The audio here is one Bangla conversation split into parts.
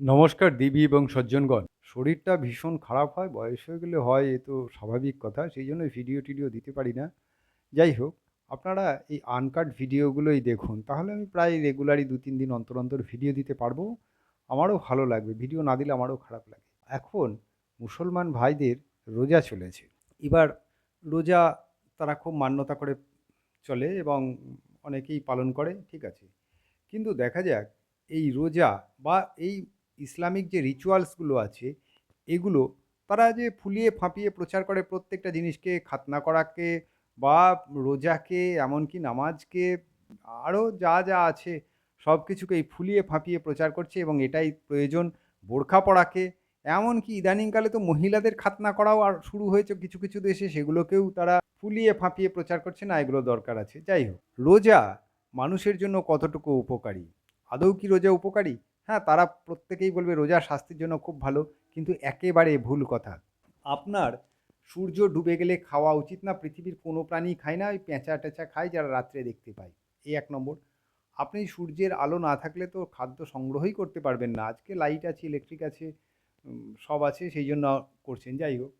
নমস্কার দিবি এবং সজ্জনগণ। শরীরটা ভীষণ খারাপ হয়, বয়স হয়ে গেলে হয়, এ তো স্বাভাবিক কথা। সেই জন্যই ভিডিও দিতে পারি না। যাই হোক, আপনারা এই আনকাট ভিডিওগুলোই দেখুন। তাহলে আমি প্রায় রেগুলারই ২-৩ দিন অন্তর ভিডিও দিতে পারবো। আমারও ভালো লাগবে। ভিডিও না দিলে আমারও খারাপ লাগে। এখন মুসলমান ভাইদের রোজা চলেছে। এবার রোজা তারা খুব মান্যতা করে চলে এবং অনেকেই পালন করে, ঠিক আছে। কিন্তু দেখা যাক এই রোজা বা এই ইসলামিক যে রিচুয়ালসগুলো আছে এগুলো তারা যে ফুলিয়ে ফাঁপিয়ে প্রচার করে প্রত্যেকটা জিনিসকে, খাতনা করাকে বা রোজাকে, এমনকি নামাজকে, আরও যা যা আছে সব কিছুকেই ফুলিয়ে ফাঁপিয়ে প্রচার করছে এবং এটাই প্রয়োজন। বোরখা পরাকে, এমনকি ইদানিংকালে তো মহিলাদের খাতনা করাও আর শুরু হয়েছে কিছু কিছু দেশে, সেগুলোকেও তারা ফুলিয়ে ফাঁপিয়ে প্রচার করছে, না এগুলো দরকার আছে। যাই হোক, রোজা মানুষের জন্য কতটুকু উপকারী? আদৌ কি রোজা উপকারী? হ্যাঁ, তারা প্রত্যেকেই বলবে রোজা স্বাস্থ্যের জন্য খুব ভালো, কিন্তু একেবারে ভুল কথা। আপনার সূর্য ডুবে গেলে খাওয়া উচিত না। পৃথিবীর কোনো প্রাণীই খায় না, ওই পেঁচা-টেচা খায় যারা রাত্রে দেখতে পায়। এই ১ নম্বর। আপনি সূর্যের আলো না থাকলে তো খাদ্য সংগ্রহই করতে পারবেন না। আজকে লাইট আছে, ইলেকট্রিক আছে, সব আছে, সেই জন্য করছেন। যাই হোক,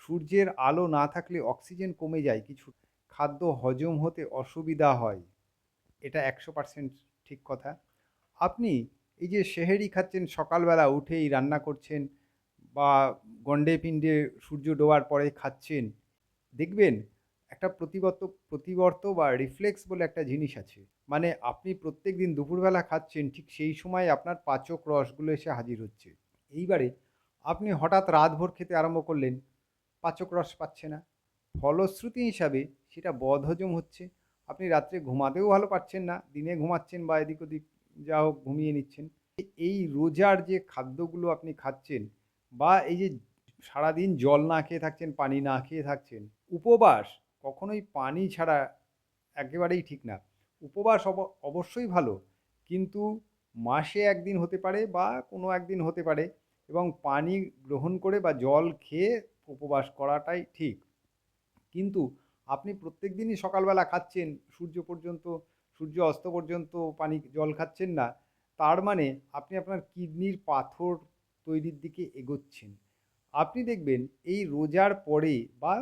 সূর্যের আলো না থাকলে অক্সিজেন কমে যায় কিছু, খাদ্য হজম হতে অসুবিধা হয়। এটা ১০০% ঠিক কথা। আপনি এই যে সেহরি খাচ্ছেন, সকালবেলা উঠেই রান্না করছেন বা গন্ডে পিণ্ডে সূর্য ডোবার পরে খাচ্ছেন, দেখবেন একটা প্রতিবর্ত বা রিফ্লেক্স বলে একটা জিনিস আছে। মানে আপনি প্রত্যেকদিন দুপুরবেলা খাচ্ছেন, ঠিক সেই সময় আপনার পাচক রসগুলো এসে হাজির হচ্ছে। এইবারে আপনি হঠাৎ রাতভর খেতে আরম্ভ করলেন, পাচক রস পাচ্ছে না। ফলশ্রুতি হিসাবে সেটা বদহজম হচ্ছে। আপনি রাত্রে ঘুমাতেও ভালো পারছেন না। দিনে ঘুমাচ্ছেন বা এদিক ওদিক যা হোক ঘুমিয়ে নিচ্ছেন। এই রোজার যে খাদ্যগুলো আপনি খাচ্ছেন বা এই যে সারাদিন জল না খেয়ে থাকছেন, পানি না খেয়ে থাকছেন, উপবাস কখনোই পানি ছাড়া একেবারেই ঠিক না। উপবাস অবশ্যই ভালো, কিন্তু মাসে ১ দিন হতে পারে বা কোনো একদিন হতে পারে এবং পানি গ্রহণ করে বা জল খেয়ে উপবাস করাটাই ঠিক। কিন্তু আপনি প্রত্যেকদিনই সকালবেলা খাচ্ছেন, সূর্য অস্ত পর্যন্ত জল খাচ্ছেন না, তার মানে আপনি আপনার কিডনির পাথর তৈরির দিকে এগোচ্ছেন। আপনি দেখবেন এই রোজার পরে বা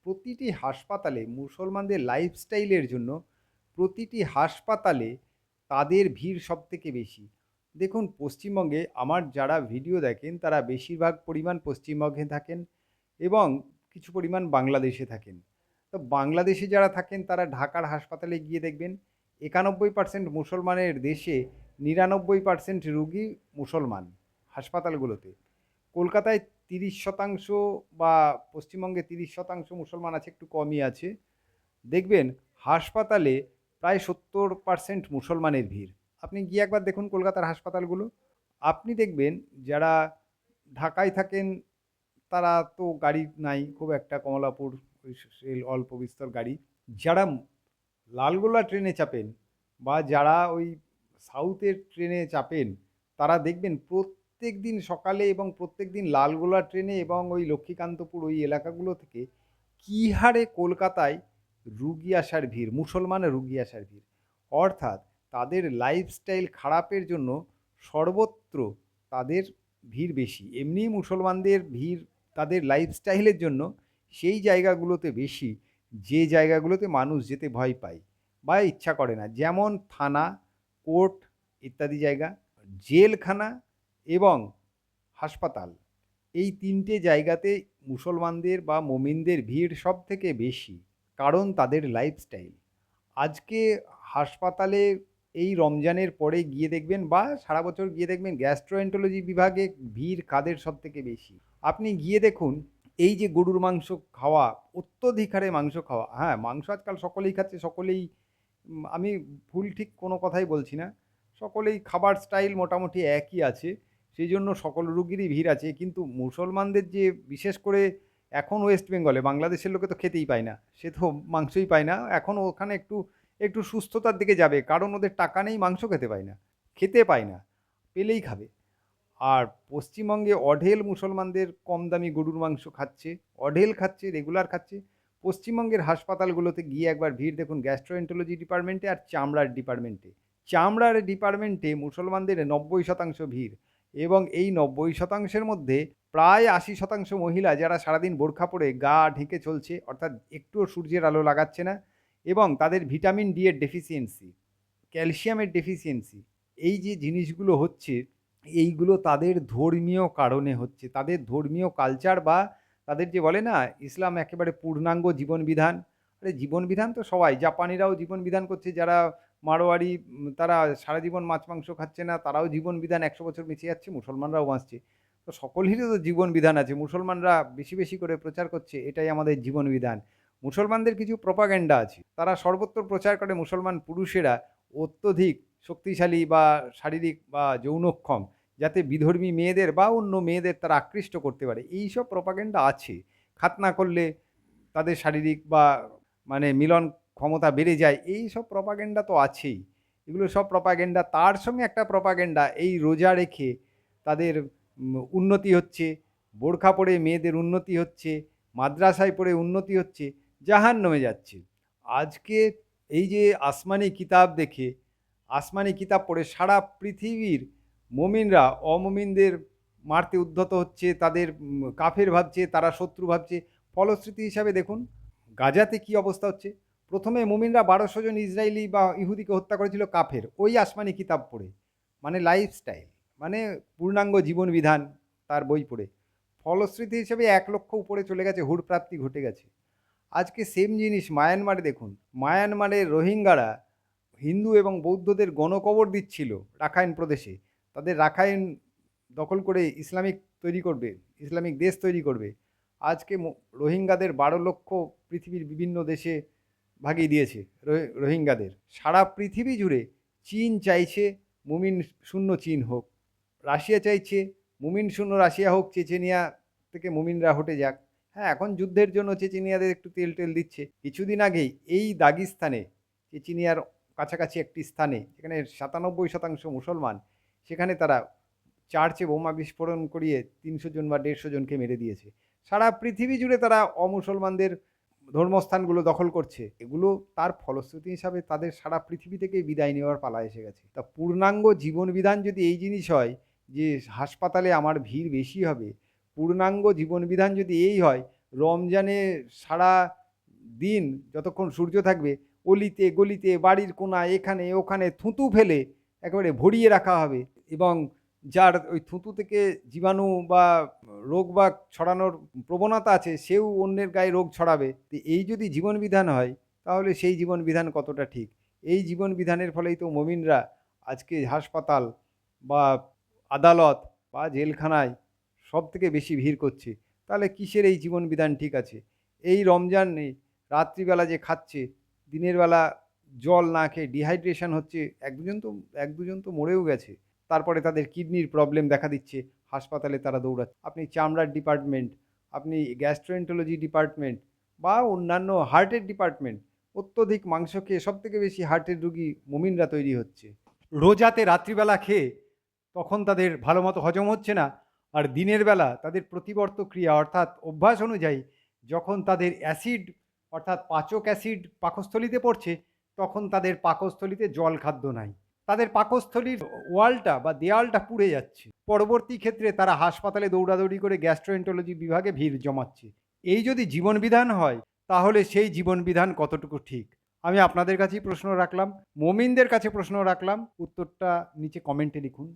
প্রতিটি হাসপাতালে মুসলমানদের লাইফস্টাইলের জন্য প্রতিটি হাসপাতালে তাদের ভিড় সবথেকে বেশি। দেখুন, পশ্চিমবঙ্গে আমার যারা ভিডিও দেখেন তারা বেশিরভাগ পরিমাণ পশ্চিমবঙ্গে থাকেন এবং কিছু পরিমাণ বাংলাদেশে থাকেন। তো বাংলাদেশে যারা থাকেন তারা ঢাকার হাসপাতালে গিয়ে দেখবেন ৯১% মুসলমানের দেশে ৯৯% রুগী মুসলমান হাসপাতালগুলোতে। কলকাতায় ৩০% বা পশ্চিমবঙ্গে ৩০% মুসলমান আছে, একটু কমই আছে। দেখবেন হাসপাতালে প্রায় ৭০% মুসলমানের ভিড়। আপনি গিয়ে একবার দেখুন কলকাতার হাসপাতালগুলো। আপনি দেখবেন যারা ঢাকায় থাকেন তারা তো গাড়ি নাই খুব একটা, কমলাপুর ওই সেই অল্প বিস্তর গাড়ি। যারা লালগোলা ট্রেনে চাপেন বা যারা ওই সাউথের ট্রেনে চাপেন, তারা দেখবেন প্রত্যেকদিন সকালে এবং প্রত্যেকদিন লালগোলা ট্রেনে এবং ওই লক্ষ্মীকান্তপুর ওই এলাকাগুলো থেকে কী হারে কলকাতায় রুগী আসার ভিড়, মুসলমান রুগী আসার ভিড়। অর্থাৎ তাদের লাইফস্টাইল খারাপের জন্য সর্বত্র তাদের ভিড় বেশি। এমনিই মুসলমানদের ভিড় তাদের লাইফস্টাইলের জন্য সেই জায়গাগুলোতে বেশি, যে জায়গাগুলোতে মানুষ যেতে ভয় পায় বা ইচ্ছা করে না। যেমন থানা, কোর্ট ইত্যাদি জায়গা, জেলখানা এবং হাসপাতাল। এই ৩ টে জায়গাতে মুসলমানদের বা মোমিনদের ভিড় সবথেকে বেশি। কারণ তাদের লাইফস্টাইল। আজকে হাসপাতালে এই রমজানের পরে গিয়ে দেখবেন বা সারা বছর গিয়ে দেখবেন গ্যাস্ট্রোএন্টারোলজি বিভাগে ভিড় কাদের সবথেকে বেশি। আপনি গিয়ে দেখুন এই যে গরুর মাংস খাওয়া, অত্যধিক হারে মাংস খাওয়া, হ্যাঁ, মাংস আজকাল সকলেই খাচ্ছে, সকলেই, আমি ভুল ঠিক কোনো কথাই বলছি না। সকলেই খাবার স্টাইল মোটামুটি একই আছে। সেইজন্য সকল রোগীরই ভিড় আছে। কিন্তু মুসলমানদের যে বিশেষ করে এখন ওয়েস্ট বেঙ্গলে, বাংলাদেশের লোকে তো খেতেই পায় না। সে তো মাংসই পায় না। এখন ওখানে একটু সুস্থতার দিকে যাবে। কারণ ওদের টাকা নেই, মাংস খেতে পায় না। খেতে পায় না। পেলেই খাবে। আর পশ্চিমবঙ্গে অঢেল মুসলমানদের কম দামি গরুর মাংস খাচ্ছে, অঢেল খাচ্ছে, রেগুলার খাচ্ছে। পশ্চিমবঙ্গের হাসপাতালগুলোতে গিয়ে একবার ভিড় দেখুন গ্যাস্ট্রোএন্টারোলজি ডিপার্টমেন্টে আর চামড়ার ডিপার্টমেন্টে। চামড়ার ডিপার্টমেন্টে মুসলমানদের ৯০% ভিড় এবং এই 90% মধ্যে প্রায় 80% মহিলা যারা সারাদিন বোরখা পরে গা ঢেকে চলছে, অর্থাৎ একটুও সূর্যের আলো লাগাচ্ছে না, এবং তাদের ভিটামিন ডি এর ডেফিসিয়েন্সি, ক্যালসিয়ামের ডেফিসিয়েন্সি, এই যে জিনিসগুলো হচ্ছে, এইগুলো তাদের ধর্মীয় কারণে হচ্ছে। তাদের ধর্মীয় কালচার, বা তাদের যে বলে না ইসলাম একেবারে পূর্ণাঙ্গ জীবনবিধান। আরে জীবনবিধান তো সবাই, জাপানিরাও জীবনবিধান করছে, যারা মারোয়ারি তারা সারা জীবন মাছ মাংস খাচ্ছে না, তারাও জীবনবিধান 100 বছর বেঁচে যাচ্ছে, মুসলমানরাও বাঁচছে। তো সকলেরই তো জীবনবিধান আছে। মুসলমানরা বেশি বেশি করে প্রচার করছে এটাই আমাদের জীবনবিধান। মুসলমানদের কিছু প্রপাগ্যান্ডা আছে, তারা সর্বত্র প্রচার করে মুসলমান পুরুষেরা অত্যধিক শক্তিশালী বা শারীরিক বা যৌনক্ষম, যাতে বিধর্মী মেয়েদের বা অন্য মেয়েদের তারা আকৃষ্ট করতে পারে। এইসব প্রপাগ্যান্ডা আছে। খাতনা করলে তাদের শারীরিক বা মানে মিলন ক্ষমতা বেড়ে যায়, এই সব প্রপাগ্যান্ডা তো আছেই। এগুলো সব প্রপাগ্যান্ডা। তার সঙ্গে একটা প্রপাগ্যান্ডা, এই রোজা রেখে তাদের উন্নতি হচ্ছে, বোরখা পরে মেয়েদের উন্নতি হচ্ছে, মাদ্রাসায় পড়ে উন্নতি হচ্ছে, জাহান্নামে যাচ্ছে। আজকে এই যে আসমানি কিতাব দেখে, আসমানি কিতাব পড়ে সারা পৃথিবীর মুমিনরা অমুমিনদের মারতে উদ্ধত হচ্ছে, তাদের কাফের ভাবছে, তারা শত্রু ভাবছে। ফলশ্রুতি হিসাবে দেখুন গাজাতে কি অবস্থা হচ্ছে। প্রথমে মুমিনরা 1200 জন ইসরায়েলি বা ইহুদিকে হত্যা করেছিল কাফের, ওই আসমানি কিতাব পড়ে, মানে লাইফস্টাইল, মানে পূর্ণাঙ্গ জীবন বিধান তার বই পড়ে। ফলশ্রুতি হিসেবে 1 লক্ষ উপরে চলে গেছে, হুড়প্রাপ্তি ঘটে গেছে। আজকে সেম জিনিস মায়ানমারে দেখুন। মায়ানমারের রোহিঙ্গারা হিন্দু এবং বৌদ্ধদের গণকবর দিচ্ছিল রাখাইন প্রদেশে। তাদের রাখাইন দখল করে ইসলামিক তৈরি করবে, ইসলামিক দেশ তৈরি করবে। আজকে রোহিঙ্গাদের 12 লক্ষ পৃথিবীর বিভিন্ন দেশে ভাগিয়ে দিয়েছে। রোহিঙ্গাদের সারা পৃথিবী জুড়ে চীন চাইছে মুমিন শূন্য চীন হোক, রাশিয়া চাইছে মুমিন শূন্য রাশিয়া হোক, চেচেনিয়া থেকে মুমিনরা হটে যাক। হ্যাঁ, এখন যুদ্ধের জন্য চেচেনিয়াদের একটু তেল টেল দিচ্ছে। কিছুদিন আগেই এই দাগিস্তানে, চেচেনিয়ার কাছাকাছি একটি স্থানে, যেখানে 97% মুসলমান, সেখানে তারা চার্চে বোমা বিস্ফোরণ করিয়ে 300 জন বা 150 জনকে মেরে দিয়েছে। সারা পৃথিবী জুড়ে তারা অমুসলমানদের ধর্মস্থানগুলো দখল করছে। এগুলো তার ফলশ্রুতি হিসাবে তাদের সারা পৃথিবী থেকে বিদায় নেওয়ার পালা এসে গেছে। তা পূর্ণাঙ্গ জীবনবিধান যদি এই জিনিস হয় যে হাসপাতালে আমার ভিড় বেশি হবে, পূর্ণাঙ্গ জীবনবিধান যদি এই হয় রমজানে সারা দিন যতক্ষণ সূর্য থাকবে অলিতে গলিতে বাড়ির কোনায় এখানে ওখানে থুতু ফেলে একেবারে ভরিয়ে রাখা হবে, এবং যার ওই থুতু থেকে জীবাণু বা রোগ বা ছড়ানোর প্রবণতা আছে সেও অন্যের গায়ে রোগ ছড়াবে। তো এই যদি জীবন বিধান হয় তাহলে সেই জীবন বিধান কতটা ঠিক? এই জীবন বিধানের ফলেই তো মুমিনরা আজকে হাসপাতাল বা আদালত বা জেলখানায় সব থেকে বেশি ভিড় করছে। তাহলে কিসের এই জীবন বিধান ঠিক আছে? এই রমজানে রাত্রিবেলা যে খাচ্ছে, দিনের বেলা জল না খেয়ে ডিহাইড্রেশন হচ্ছে, এক দুজন তো মরেও গেছে। তারপরে তাদের কিডনির প্রবলেম দেখা দিচ্ছে, হাসপাতালে তারা দৌড়াচ্ছে। আপনি চামড়ার ডিপার্টমেন্ট, আপনি গ্যাস্ট্রোএন্টারোলজি ডিপার্টমেন্ট বা অন্যান্য হার্টের ডিপার্টমেন্ট, অত্যধিক মাংস খেয়ে সবথেকে বেশি হার্টের রুগী মুমিনরা তৈরি হচ্ছে। রোজাতে রাত্রিবেলা খেয়ে তখন তাদের ভালো মতো হজম হচ্ছে না, আর দিনের বেলা তাদের প্রতিবর্ত ক্রিয়া অর্থাৎ অভ্যাস অনুযায়ী যখন তাদের অ্যাসিড অর্থাৎ পাচক অ্যাসিড পাকস্থলিতে পড়ছে, তখন তাদের পাকস্থলিতে জল খাদ্য নাই, তাদের পাকস্থলীর ওয়ালটা বা দেয়ালটা পুড়ে যাচ্ছে। পরবর্তী ক্ষেত্রে তারা হাসপাতালে দৌড়াদৌড়ি করে গ্যাস্ট্রোএন্টারোলজি বিভাগে ভিড় জমাচ্ছে। এই যদি জীবনবিধান হয় তাহলে সেই জীবনবিধান কতটুকু ঠিক? আমি আপনাদের কাছেই প্রশ্ন রাখলাম, মুমিনদের কাছে প্রশ্ন রাখলাম। উত্তরটা নিচে কমেন্টে লিখুন।